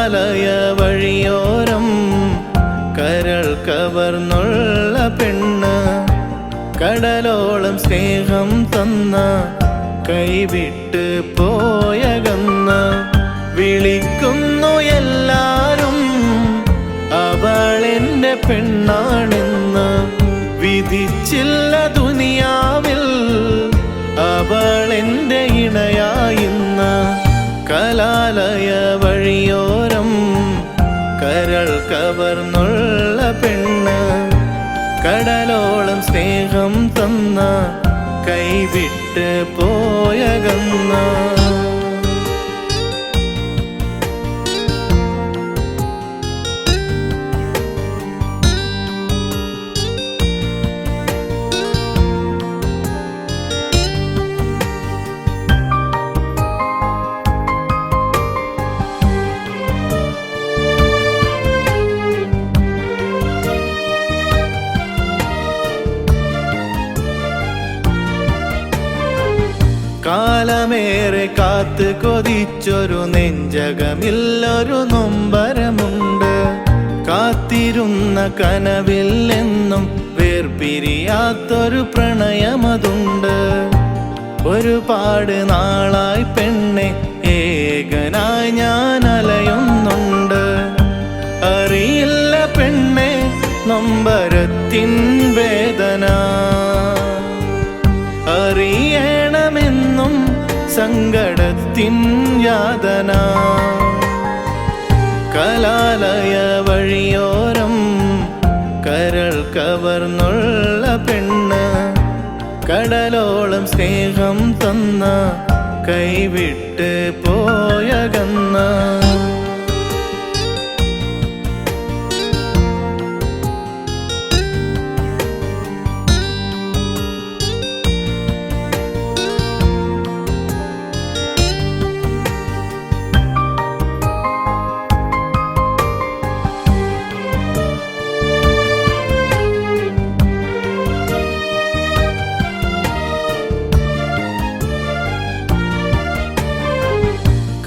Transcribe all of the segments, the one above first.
കലാലയ വഴിയോരം കരൾ കവർന്നുള്ള പെണ്ണ്, കടലോളം സ്നേഹം തന്ന കൈവിട്ട് പോയകന്ന്. വിളിക്കുന്നു എല്ലാരും അവളെന്റെ പെണ്ണാണെന്ന്, വിധിച്ചില്ല ദുനിയാവിൽ അവളെന്റെ ഇണയായിന്ന്. കലാലയ വഴിയോരം കരൾ കവർന്നുള്ള പെണ്ണ്, കടലോളം സ്നേഹം തന്ന കൈവിട്ട് പോയകന്ന്. കാലമേറെ കാത്ത് കൊതിച്ചൊരു നെഞ്ചകമില്ലൊരു നൊമ്പരമുണ്ട്. കാത്തിരുന്ന കനവിൽ എന്നും വേർപിരിയാത്തൊരു പ്രണയമതുണ്ട്. ഒരുപാട് നാളായി പെണ്ണെ ഏകനായി ഞാൻ അലയുന്നുണ്ട്. അറിയില്ല പെണ്ണെ നൊമ്പരത്തിൻ വേദന, അറിയണമെന്നും സങ്കടത്തിൻ യാതന. കലാലയ വഴിയോരം കരൾ കവർന്നുള്ള പെണ്ണ്, കടലോളം സ്നേഹം തന്ന കൈവിട്ട് പോയകന്ന്.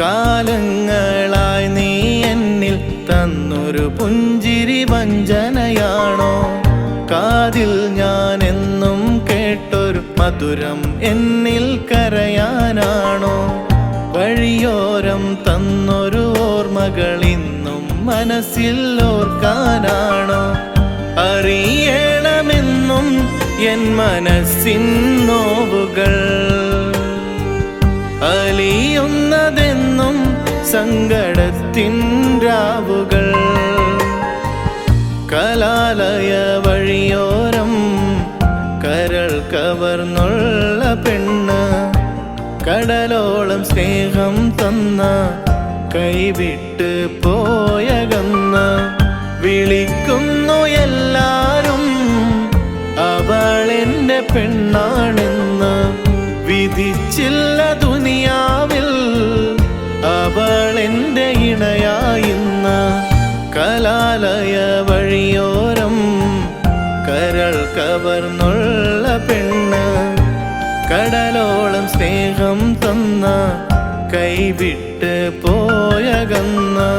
കാലങ്ങളായി നീ എന്നിൽ തന്നൊരു പുഞ്ചിരി വഞ്ചനയാണോ? കാതിൽ ഞാൻ എന്നും കേട്ടൊരു മധുരം എന്നിൽ കരയാനാണോ? വഴിയോരം തന്നൊരു ഓർമ്മകൾ ഇന്നും മനസ്സിൽ ഓർക്കാനാണോ? അറിയണമെന്നും എൻ മനസ്സിൻ നോവുകൾ, അലിയുന്നതെന്നും സങ്കടത്തിൻ രാവുകൾ. കലാലയ വഴിയോരം കരൾ കവർന്നുള്ള പെണ്ണ്, കടലോളം സ്നേഹം തന്ന കൈവിട്ട് പോയകന്ന്. വിളിക്കുന്നു എല്ലാരും അവളെന്റെ പെണ്ണാണെന്ന്, വിധിച്ചില്ല ദുനിയാവിൽ അവളെന്റെ ഇണയായിന്ന്. കലാലയ വഴിയോരം കരൾ കവർന്നുള്ള പെണ്ണ്, കടലോളം സ്നേഹം തന്ന കൈവിട്ട് പോയകന്ന്.